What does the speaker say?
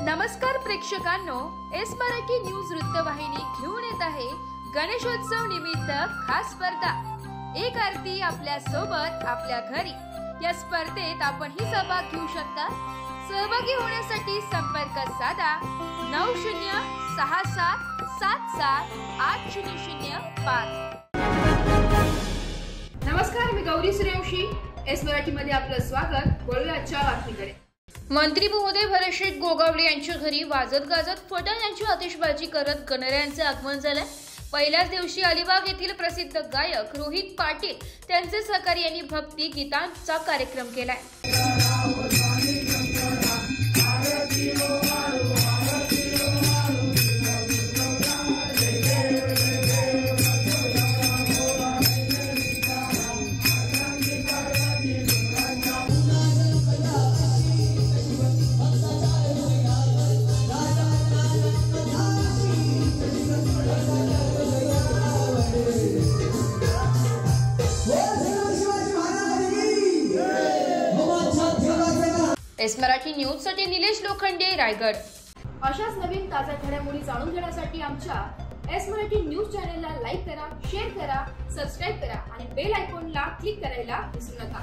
नमस्कार प्रेक्षकांनो, S Marathi news वृत्तवाहिनी घेऊन येत आहे गणेशोत्सव निमित्त खास स्पर्धा एक आरती आपल्या सोबत आपल्या घरी। या स्पर्धेत आपण ही सहभाग घेऊ शकता। सहभागी होण्यासाठी संपर्क साधा 9067778005। नमस्कार, मी गौरी सूर्यवंशी, एस मराठी मध्ये आपलं स्वागत। बोलूया आजच्या बातमीकडे। मंत्री महोदय भरतशेठ गोगावले यांच्या घरी वाजत गाजत फटाक्यांची आतिषबाजी करत गणरायांचे आगमन झाले। पहिल्याच दिवशी अलिबाग येथील प्रसिद्ध गायक रोहित पाटील त्यांचे सहकारी यांनी भक्ती गीतांचा कार्यक्रम केलाय। एस मराठी न्यूज साठी निलेश लोखंडे, रायगड। अशाच नवीन ताज्या घडामोडी जाणून घेण्यासाठी आमच्या एस मराठी न्यूज चॅनलला लाईक करा, शेअर करा, सबस्क्राइब करा आणि बेल आयकॉनला क्लिक करायला विसरू नका।